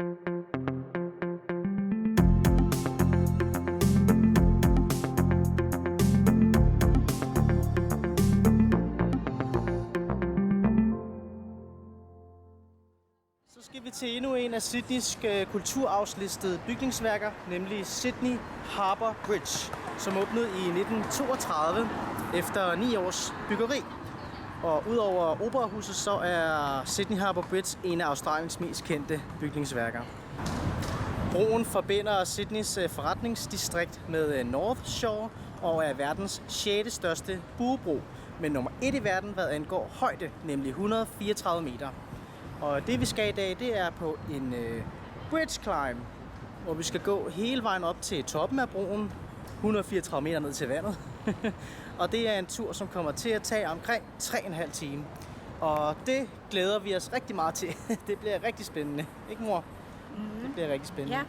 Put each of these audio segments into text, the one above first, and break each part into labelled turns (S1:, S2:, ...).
S1: Så skal vi til endnu en af Sydneys kulturarvslistede bygningsværker, nemlig Sydney Harbour Bridge, som åbnede i 1932 efter 9 års byggeri. Og udover operahuset, så er Sydney Harbour Bridge en af Australiens mest kendte bygningsværker. Broen forbinder Sydneys forretningsdistrikt med North Shore og er verdens 6. største buebro, men nummer 1 i verden, hvad angår højde, nemlig 134 meter. Og det vi skal i dag, det er på en bridge climb, hvor vi skal gå hele vejen op til toppen af broen, 134 meter ned til vandet. Og det er en tur, som kommer til at tage omkring 3,5 timer. Og det glæder vi os rigtig meget til. Det bliver rigtig spændende, ikke mor? Det bliver rigtig spændende.
S2: Ja,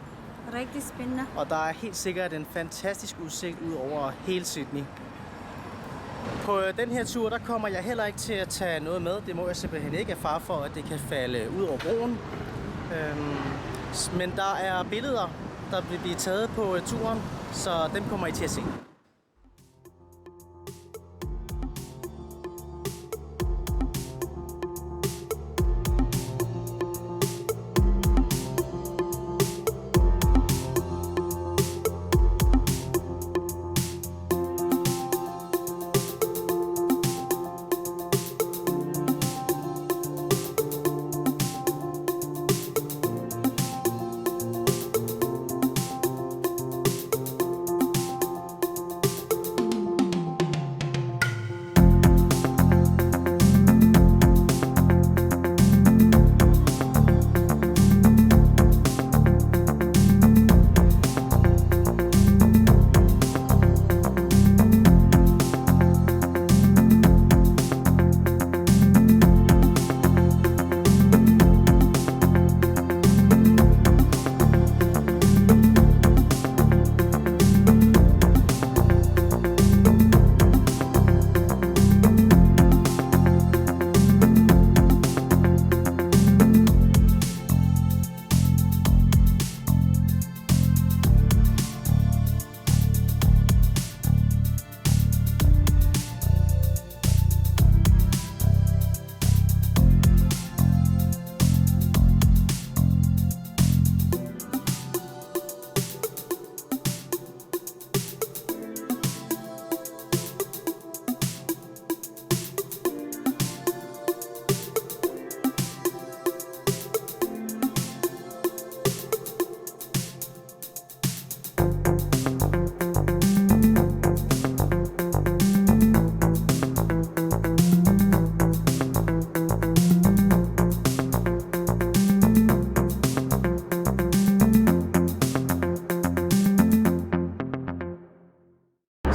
S2: rigtig spændende.
S1: Og der er helt sikkert en fantastisk udsigt ud over hele Sydney. På den her tur, der kommer jeg heller ikke til at tage noget med. Det må jeg simpelthen ikke, af far for, at det kan falde ud over broen. Men der er billeder, der vil blive taget på turen, så dem kommer I til at se.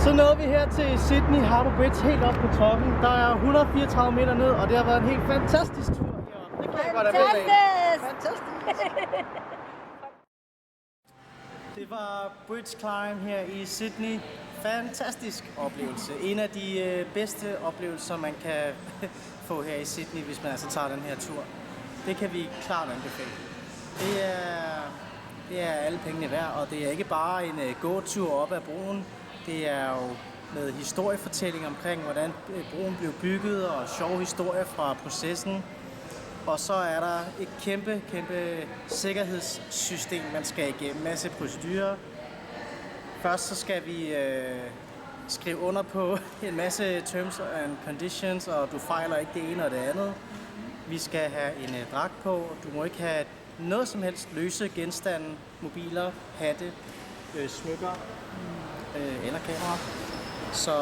S1: Så nåede vi her til Sydney Harbour Bridge, helt op på toppen. Der er 134 meter ned, og det har været en helt fantastisk tur heroppe. Det kan jeg godt anbefale. Fantastisk! Det var bridge climb her i Sydney. Fantastisk oplevelse. En af de bedste oplevelser, man kan få her i Sydney, hvis man altså tager den her tur. Det kan vi klart anbefale. Det er alle pengene værd, og det er ikke bare en gåtur op ad broen. Det er jo med historiefortælling omkring, hvordan broen blev bygget, og sjove historier fra processen. Og så er der et kæmpe sikkerhedssystem, man skal igennem. Masse procedurer. Først så skal vi skrive under på en masse terms and conditions, og du fejler ikke det ene og det andet. Vi skal have en dragt på. Du må ikke have noget som helst løse genstande, mobiler, hatte, smykker eller kamera. Så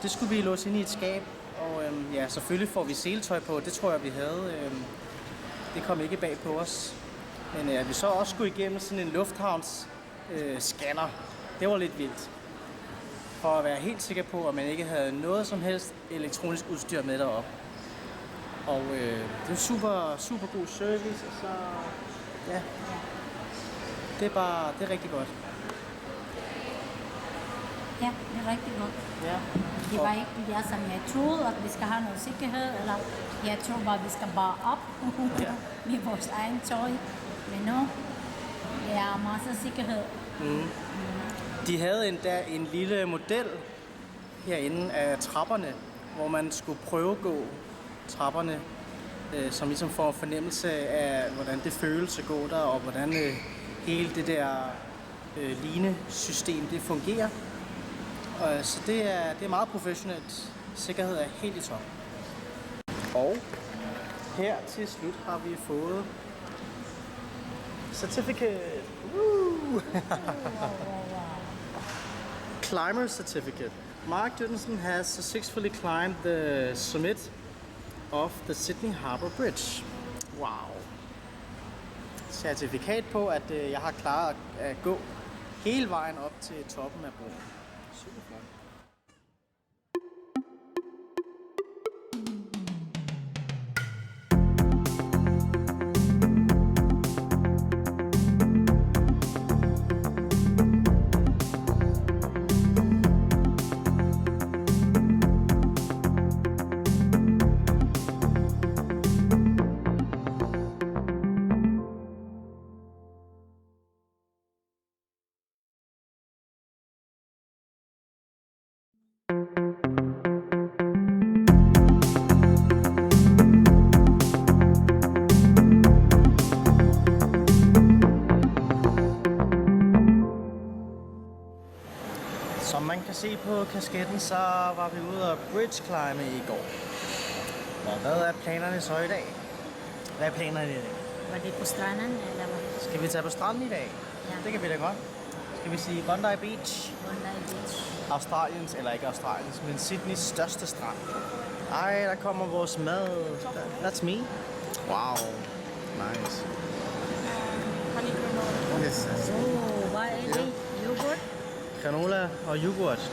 S1: det skulle vi låse ind i et skab. Og ja, selvfølgelig får vi seletøj på. Det tror jeg, vi havde. Det kom ikke bag på os. Men vi så også skulle igennem sådan en lufthavns scanner. Det var lidt vildt. For at være helt sikker på, at man ikke havde noget som helst elektronisk udstyr med deroppe. Og det er super god service, og så ja, det er rigtig godt.
S2: Ja, det er rigtig godt.
S1: Ja.
S2: Det var ikke det, som jeg troede, at vi skal have noget sikkerhed, eller jeg tror bare, at vi skal bare op med vores egen tøj. Men nu, også sikkerhed.
S1: De havde endda en lille model herinde af trapperne, hvor man skulle prøve at gå trapperne, som ligesom får en fornemmelse af, hvordan det føles at gå der, og hvordan hele det der linesystem det fungerer. Så det er meget professionelt. Sikkerhed er helt i top. Og her til slut har vi fået certificate. Woo! Climber certificate. Mark Jørgensen has successfully climbed the summit of the Sydney Harbour Bridge. Wow. Certifikat på, at jeg har klaret at gå hele vejen op til toppen af broen. Super flot. Som man kan se på kasketten, så var vi ude og bridge climbe i går. Og hvad er planerne så i dag? Hvad er planerne i dag?
S2: Var det på stranden, eller hvad?
S1: Skal vi tage på stranden i dag?
S2: Ja.
S1: Det kan vi da godt. Skal vi sige Bondi Beach?
S2: Bondi Beach.
S1: Australiens, eller ikke Australiens, men Sydneys største strand. Ej, der kommer vores mad. That's me. Wow. Nice. Yes.
S2: Hvad er det? Yoghurt?
S1: Granola og yoghurt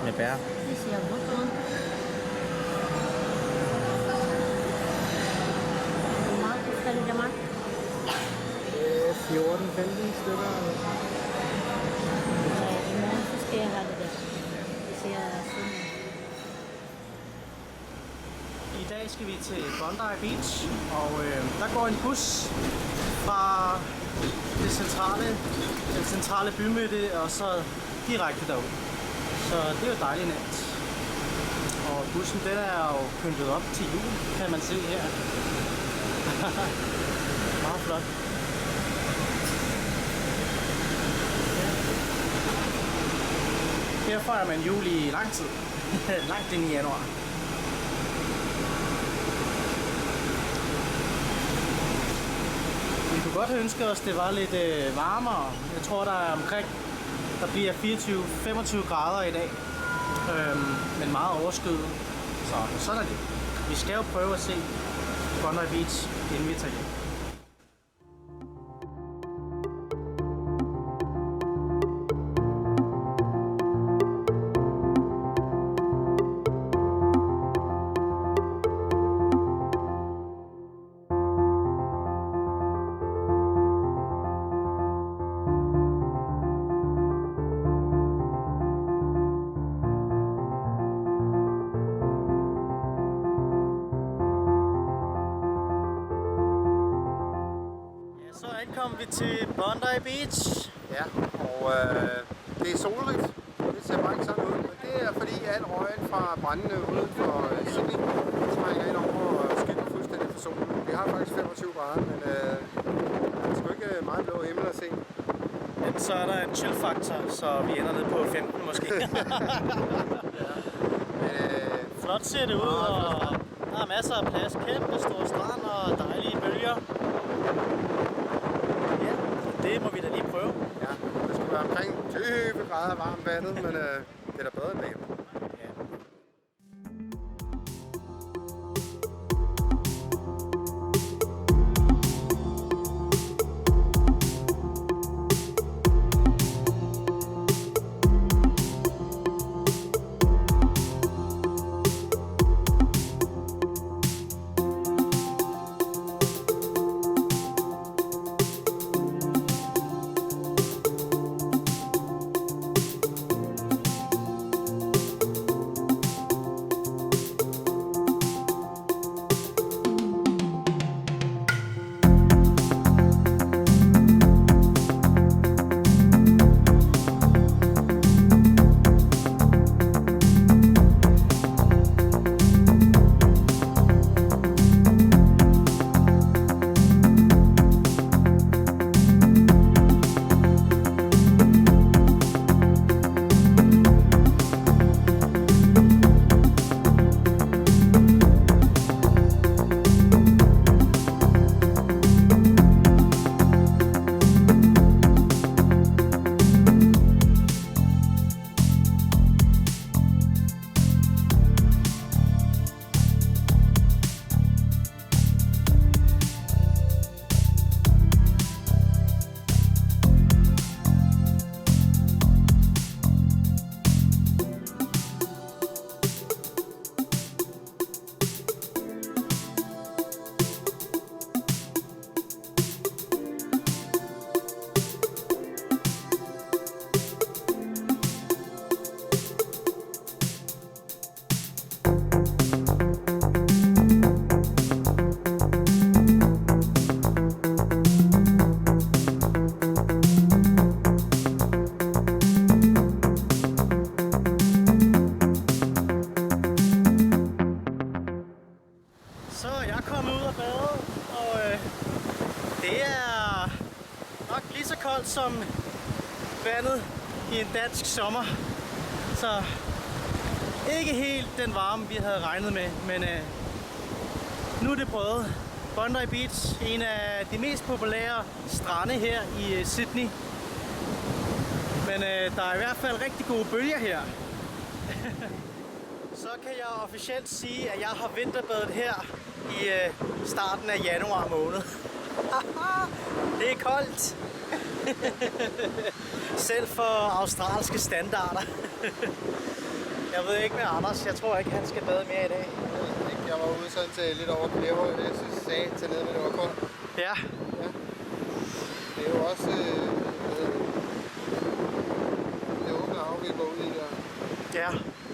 S1: med bær.
S2: Det ser godt ud. Hvor meget koster det, Jamal?
S1: 14-15 stykker.
S2: I morgen så skal jeg have det der. Det ser sådan ud.
S1: I dag skal vi til Bondi Beach, og der går en bus fra den centrale bymidte og så direkte derud. Så det er jo dejligt nemt. Og bussen den er jo pyntet op til jul, kan man se her. Meget flot. Her fejrer man jul i lang tid. Langt ind i januar. Vi kunne godt ønske os, at det var lidt varmere. Jeg tror, der bliver 24-25 grader i dag. Men meget overskyet. Så sådan er det. Vi skal jo prøve at se Bondi Beach, inden vi tager hjem. Ankom vi til Bondi Beach.
S3: Ja, og det er solrigt. Det ser bare ikke sådan ud. Men det er fordi al røgen fra brændende ude for Sydney trænger ind over og skylder fuldstændig for solen. Vi har faktisk 25 grader, men det er sgu ikke meget blå himmel at se.
S1: Men så er der en chill-faktor, så vi ender ned på 15 måske. Flot ser det ud, og der er masser af plads. Kæmpe stor strand og dejlige bølger. Det må vi da lige prøve.
S3: Ja, det skulle være omkring 20 grader varmt vandet, men det er da bedre end det.
S1: Ja. så koldt som vandet i en dansk sommer. Så ikke helt den varme, vi havde regnet med, men nu er det prøvet. Bondi Beach, en af de mest populære strande her i Sydney. Men der er i hvert fald rigtig gode bølger her. Så kan jeg officielt sige, at jeg har vinterbadet her i starten af januar måned. Det er koldt. Selv for australske standarder. Jeg ved ikke med Anders. Jeg tror ikke, han skal bade mere i dag.
S3: Jeg var ude sådan til lidt over Knæverød, det sagde til nede, men det var koldt.
S1: Ja.
S3: Det er jo også det åbne hav, vi går ud i der.
S1: Ja,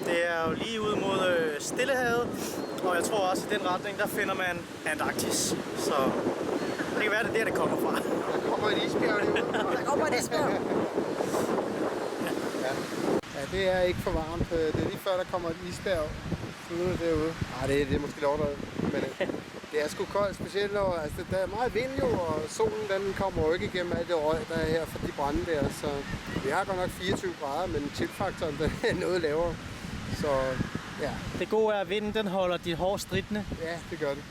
S1: det er jo lige ud mod Stillehavet. Og jeg tror også, i den retning, der finder man Antarktis. Så det kan være, det er der, det kommer fra.
S3: Der kommer et isbjerg derude.
S1: Der kommer et isbjerg.
S3: Ja, det er ikke for varmt. Det er lige før, der kommer et isbjerg ude derude. Nej, det er måske lovdrevet. Men det er sgu koldt, specielt når der er meget vind jo, og solen den kommer jo ikke igennem alt det røg, der er her fra de brænde der. Så vi har godt nok 24 grader, men chillfaktoren den er noget lavere. Så ja.
S1: Det gode er, at vinden den holder dit hår stridende.
S3: Ja, det gør det.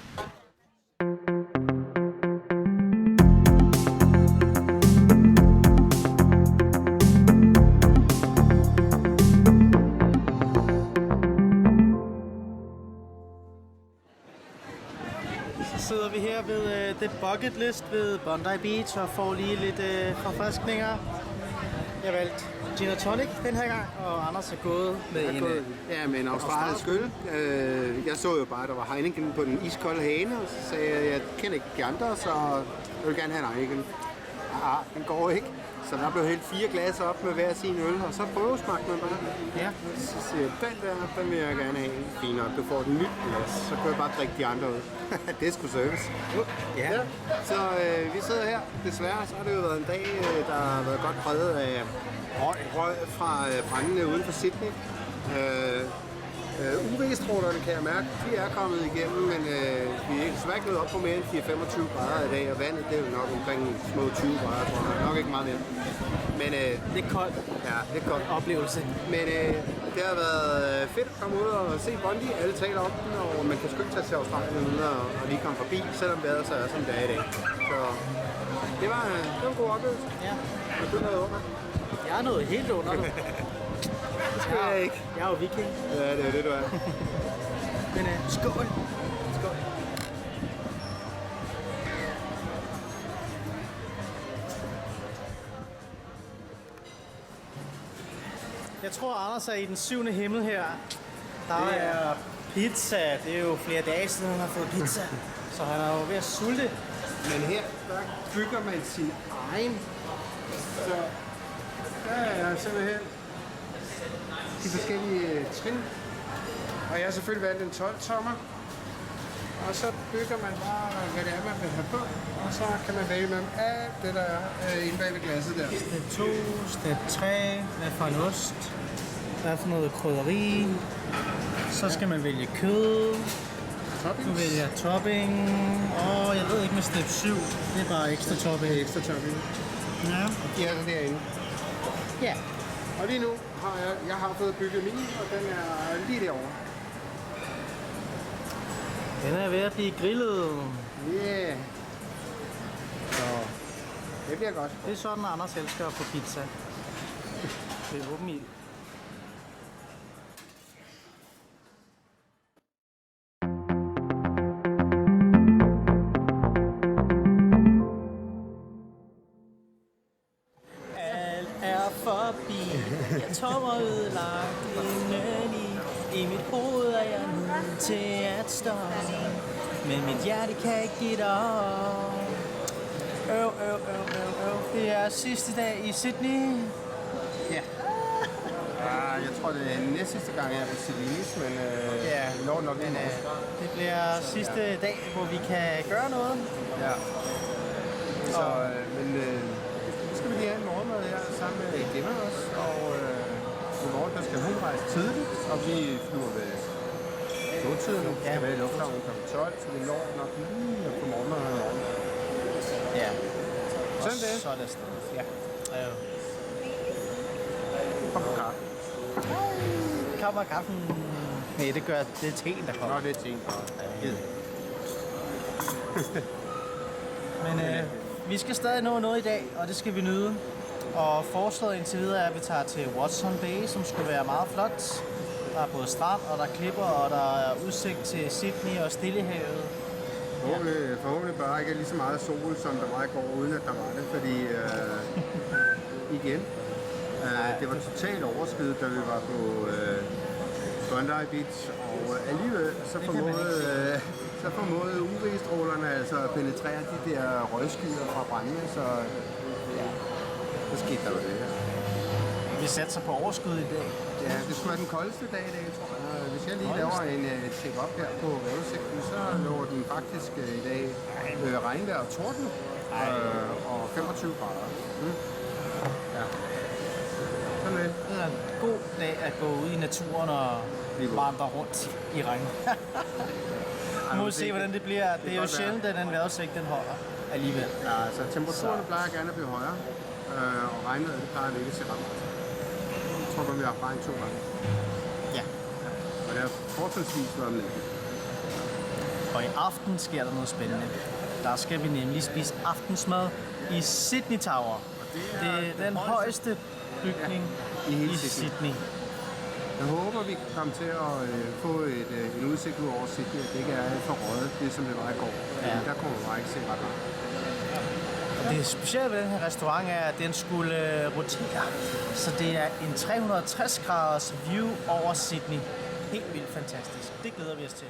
S1: Så sidder vi her ved The Bucket List ved Bondi Beach og får lige lidt forfriskninger. Jeg valgte gin og tonic den her gang, og Anders er gået med
S3: med en australsk øl. Jeg så jo bare, at der var Heineken på den iskolde hane, og så sagde jeg, at jeg kender ikke de andre, så jeg vil gerne have en Heineken. Den går ikke. Så der blev hældt 4 glas op med hver sin øl, og så prøvesmagte man bare.
S1: Ja.
S3: Så siger jeg, den vil jeg gerne have. Fint nok, du får et nyt glas, så kan jeg bare drikke de andre ud. Det er sgu service.
S1: Ja.
S3: Så vi sidder her. Desværre så har det jo været en dag, der har været godt præget af røg fra brændende uden for Sydney. UV-strålerne kan jeg mærke, de er kommet igennem, men vi er desværre ikke nået op på mere end 4-25 grader i dag, og vandet det er jo nok omkring små 20 grader, tror jeg. Nok ikke meget mere. Men,
S1: Lidt koldt.
S3: Ja, lidt koldt.
S1: Oplevelse.
S3: Men det har været fedt at komme ud og se Bondi. Alle taler om den, og man kan sgu ikke tage til Australien uden og lige komme forbi, selvom vejret så er som det er i dag. Så det var en god oplevelse.
S1: Ja.
S3: Og du nåede under.
S1: Jeg er noget helt under det.
S3: Det skal jeg ikke.
S1: Jeg er jo viking.
S3: Ja, det er det, du er.
S1: Men skål. Skål. Jeg tror, Anders er i den 7. himmel her. Der er pizza. Det er jo flere dage siden, han har fået pizza. Så han er jo ved at sulte.
S3: Men her, der bygger man sin egen. Så der er simpelthen de forskellige trin. Og jeg har selvfølgelig valgt en 12-tommer. Og så bygger man bare, hvad det er, man vil have på. Og så kan man vælge mellem alt det, der er inde bag ved glasset der.
S1: Step 2, step 3, hvad for en ost, hvad for noget krydderi. Så skal man vælge kød.
S3: Toppings.
S1: Du vælger topping. Og jeg ved ikke med step 7, det er bare ekstra topping.
S3: Det er ekstra topping.
S1: Ja.
S3: Og de er så derinde.
S1: Ja.
S3: Og lige nu har jeg har fået bygget min, og den er lige derovre.
S1: Den er ved at blive grillet.
S3: Yeah. Så det bliver godt.
S1: Det er sådan, Anders elsker at få pizza. Det er åben ild. Alt er forbi. Jeg tommer ødelagt indeni. I mit hoved er jeg nødt til at stoppe. Men mit hjerte kan ikke give dig op. Det er sidste dag i Sydney.
S3: Ja. Jeg tror, det er næst sidste gang, jeg er på Sydney, men vi når nok en
S1: det bliver sidste dag, hvor vi kan gøre noget.
S3: Ja. Så, men nu skal vi lige have en morgenmad her sammen med Gemma også, og i morgen der skal hun rejse tidligt, og vi flyver ved togtiden. Vi skal være i lufthavnen kl. 12, så vi når nok lige at få morgenmad her i morgen.
S1: Ja.
S3: Sådan det.
S1: Så er det afsted. Ja.
S3: Kom på kaffe.
S1: Kommer kaffen? Nej, det gør det er teen, der kommer.
S3: Nå, det er ting.
S1: Men vi skal stadig nå noget i dag, og det skal vi nyde. Og forslaget indtil videre er, at vi tager til Watson Bay, som skulle være meget flot. Der er både strand, og der er klipper, og der er udsigt til Sydney og Stillehavet.
S3: Forhåbentlig bare ikke lige så meget sol, som der var i går, uden at der var det, fordi igen, det var totalt overskyet, da vi var på Bondi Beach, og alligevel så formåede UV-strålerne altså at penetrere de der røgskyer fra brændene, så ja, så skete der jo det her.
S1: Vi satser på overskud i dag.
S3: Ja, det skulle være den koldeste dag i dag, tror jeg. Hvis jeg lige laver en check-up her på vejrudsigten, så lover den faktisk i dag regnvejr og torden og 25 grader. Ja. Sådan det.
S1: Det er en god dag at gå ud i naturen og vandre rundt i regn. Nu må vi se, hvordan det bliver. Det er jo sjældent, at den vejrudsigt den holder alligevel.
S3: Ja, så temperaturerne plejer gerne at blive højere, og regnvejret det plejer at ligge til ramt. Jeg tror, vi har regn 2 gange.
S1: Ja.
S3: Og det er forholdsvis været med.
S1: Og i aften sker der noget spændende. Der skal vi nemlig spise aftensmad i Sydney Tower. Det er den højeste bygning i hele Sydney.
S3: Jeg håber, vi kan komme til at få en udsigt ud over Sydney, at det ikke er alt for røget, det som det var i går. Ja. Der kommer man bare ikke se ret meget.
S1: Det specielle ved den her restaurant er, at den skulle rotere. Så det er en 360 graders view over Sydney. Helt vildt fantastisk. Det glæder vi os til.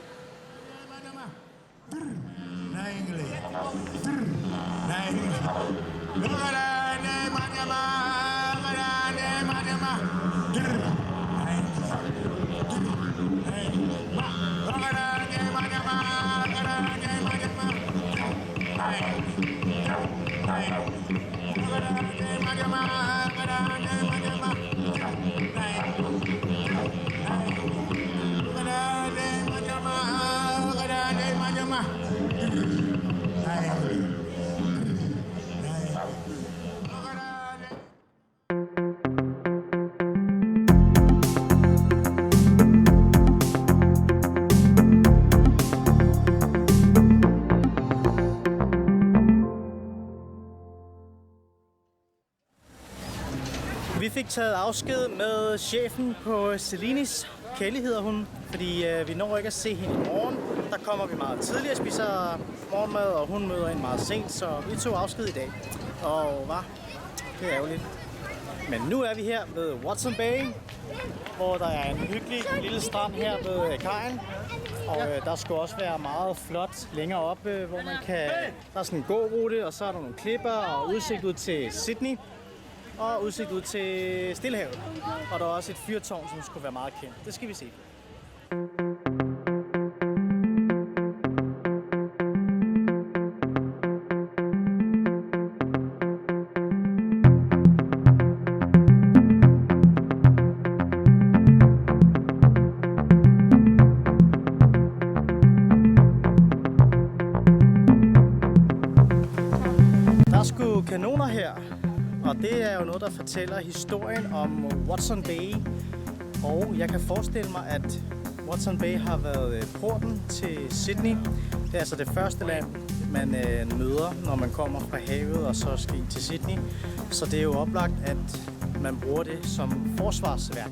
S1: Vi fik taget afsked med chefen på Celinis. Kelly hedder hun, fordi vi når ikke at se hende i morgen. Der kommer vi meget tidligere og spiser morgenmad, og hun møder ind meget sent, så vi tog afsked i dag. Og det er ærgerligt. Men nu er vi her ved Watson Bay, hvor der er en hyggelig lille strand her ved kajen. Og der skulle også være meget flot længere oppe, hvor man kan... Der er sådan en gårute, og så er der nogle klipper og udsigt ud til Sydney. Og udsigt ud til Stillehavet. Og der er også et fyrtårn, som skulle være meget kendt. Det skal vi se. Der er sgu kanoner her. Og det er jo noget, der fortæller historien om Watson Bay. Og jeg kan forestille mig, at Watson Bay har været porten til Sydney. Det er altså det første land, man møder, når man kommer fra havet og så skal ind til Sydney. Så det er jo oplagt, at man bruger det som forsvarsværk.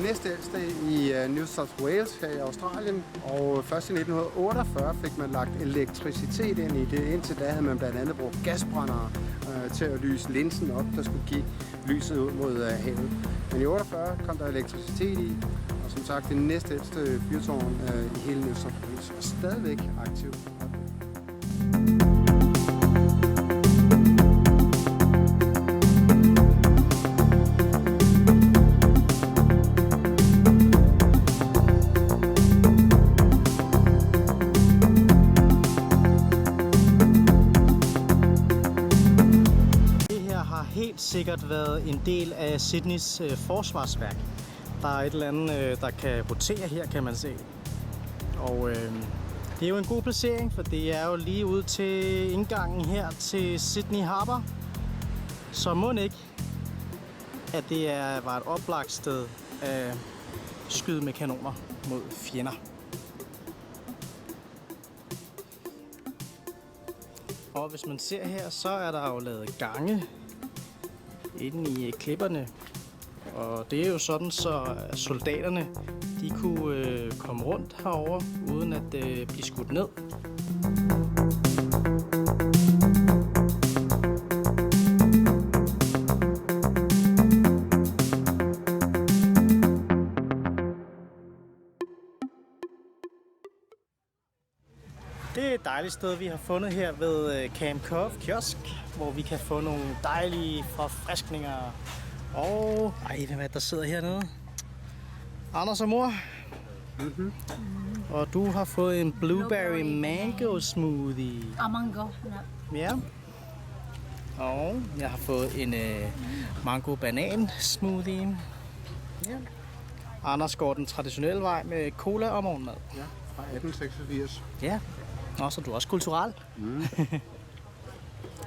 S3: næstældste i New South Wales her i Australien, og først i 1948 fik man lagt elektricitet ind i det. Indtil da havde man blandt andet brugt gasbrændere til at lyse linsen op, der skulle give lyset ud mod havet. Men i 48 kom der elektricitet i, og som sagt det næstældste fyrtårn i hele New South Wales er stadigvæk aktiv.
S1: Helt sikkert været en del af Sydneys forsvarsværk. Der er et eller andet, der kan rotere her, kan man se. Og det er jo en god placering, for det er jo lige ud til indgangen her til Sydney Harbour. Så må ikke, at det var et oplagt sted at skyde med kanoner mod fjender. Og hvis man ser her, så er der jo lavet gange inde i klipperne, og det er jo sådan, så soldaterne de kunne komme rundt herover uden at blive skudt ned. Det er et dejligt sted, vi har fundet her ved Camp Cove Kiosk, hvor vi kan få nogle dejlige forfriskninger. Og hvem er det, der sidder hernede? Anders og mor. Mm-hmm. Og du har fået en blueberry mango smoothie.
S2: Og mango.
S1: Ja. Og jeg har fået en mango banan smoothie. Ja. Anders går den traditionelle vej med cola og morgenmad.
S3: Ja, fra 1886.
S1: Ja. Og så er du også kulturel.
S3: Mm.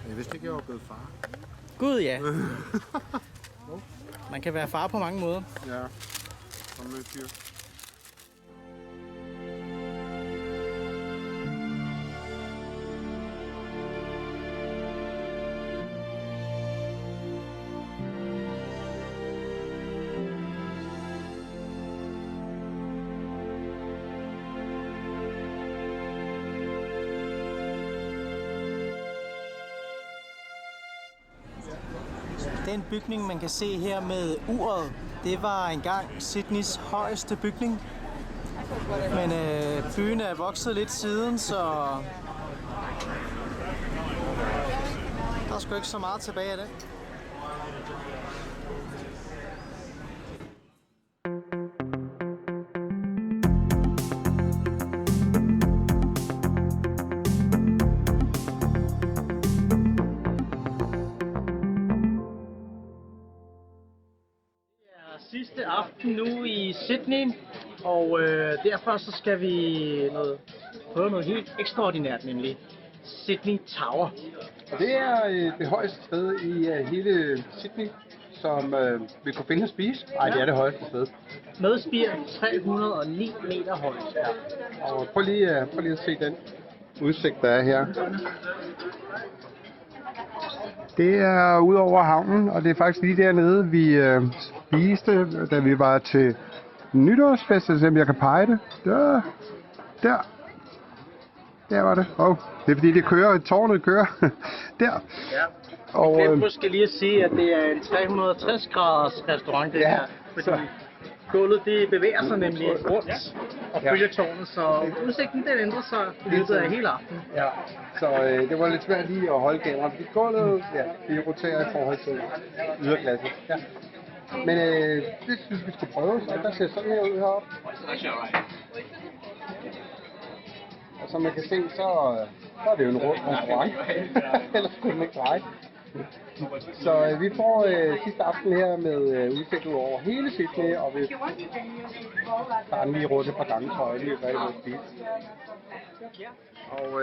S3: Jeg vidste ikke, jeg var blevet far.
S1: Gud ja. Man kan være far på mange måder.
S3: Ja. Kom med, fyr.
S1: Den bygning, man kan se her med uret, det var engang Sydneys højeste bygning. Men byen er vokset lidt siden, så der er sgu ikke så meget tilbage af det. Sidste aften nu i Sydney, og derfor så skal vi prøve noget helt ekstraordinært, nemlig Sydney Tower.
S3: Og det er det højeste sted i hele Sydney, som vi kunne finde at spise. Nej, det er det højeste sted.
S1: Med spir 309 meter højt.
S3: Ja. Og prøv lige at se den udsigt, der er her. Det er ud over havnen, og det er faktisk lige dernede, vi spiste, da vi var til nytårsfest, så jeg kan pege det. Der var det. Det er fordi, det kører, tårnet kører. Der.
S1: Ja.
S3: Og
S1: jeg måske lige at sige, at det er en 360 graders restaurant, det her. Fordi gulvet det bevæger sig nemlig rundt og følger tårnet, så udsigten den ændrer sig i løbet af hele aftenen.
S3: Ja, så det var lidt svært lige at holde kameraet, fordi gulvet det roterer i forhold til yderglasset. Ja. Men det synes vi skal prøve, så der ser sådan her ud heroppe. Og som man kan se, så er det jo en rund restaurant. Ellers skulle den ikke dreje. Så vi får sidste aften her med udsigt ud over hele Sydney, og vi tager den lige rundt et par gange, tror jeg, lige hvad det vil spise. Og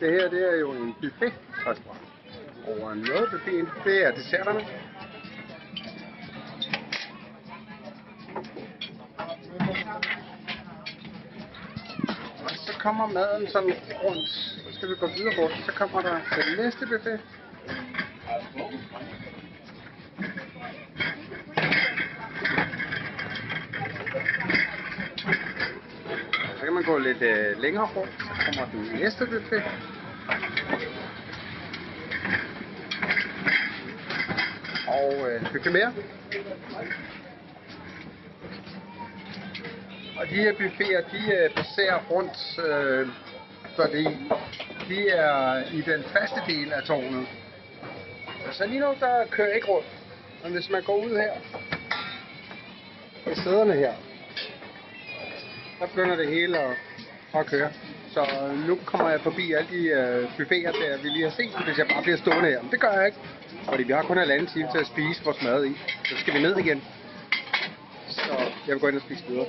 S3: det her, det er jo en buffet-restaurant. Og noget af buffeten, det er desserterne. Og så kommer maden sådan rundt. Så skal vi gå videre rundt. Så kommer der den næste buffet. gå lidt længere rundt, så kommer den næste buffet. Og buffet mere. Og de her buffeter, de passerer rundt, fordi de er i den faste del af tårnet. Så lige nu, der kører ikke rundt. Men hvis man går ud her, i sæderne her, så begynder det hele at køre. Så nu kommer jeg forbi alle de buffeter, der vi lige har set, hvis jeg bare bliver stående her. Men det gør jeg ikke, fordi vi har kun 1,5 time til at spise vores mad i. Så skal vi ned igen. Så jeg vil gå ind og spise videre.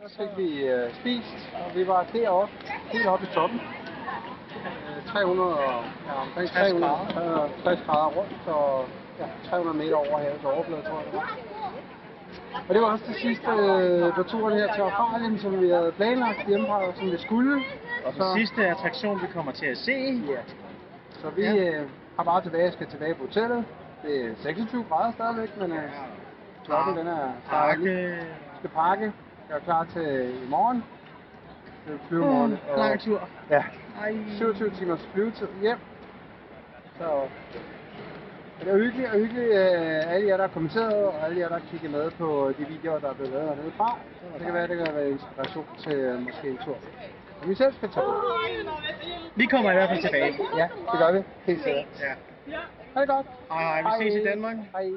S3: Så fik vi spist, og vi var deroppe, helt oppe i toppen. 360 grader rundt, og 300 meter over havets overflade, tror jeg det var. Og det var også det sidste på turen her til Australien, som vi havde planlagt hjemmefra, som vi skulle.
S1: Og den sidste attraktion, vi kommer til at se.
S3: Ja. Så vi har bare skal tilbage på hotellet. Det er 26 grader stadigvæk, men klokken den er startet. Vi skal pakke. Jeg er klar til i morgen. Det er flyvemorgen.
S1: Lang tur.
S3: Ja. 27 timers flyvetid hjem. Så det er hyggeligt, alle jer, der har kommenteret, og alle jer, der har kigget med på de videoer, der er blevet lavet hernede fra. Det kan være inspiration til måske en tur, og vi selv skal tage på.
S1: Vi kommer i hvert fald tilbage.
S3: Ja, det gør vi. Helt sikkert.
S1: Ja.
S3: Ha' det godt.
S1: Hej, vi ses i Danmark.
S3: Hej.